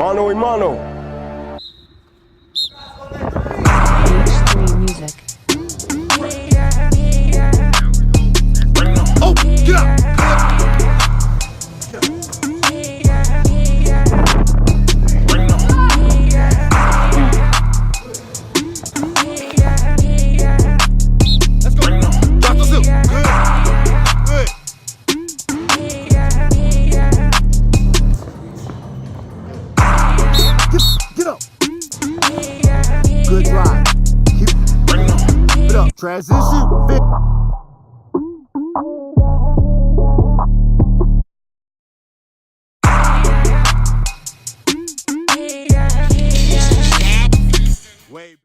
Mano y mano. H3 Music. Oh, get up! Let's go. Drop the zip. Good. Good. Get up. Good drive. Keep it up. Transition. Way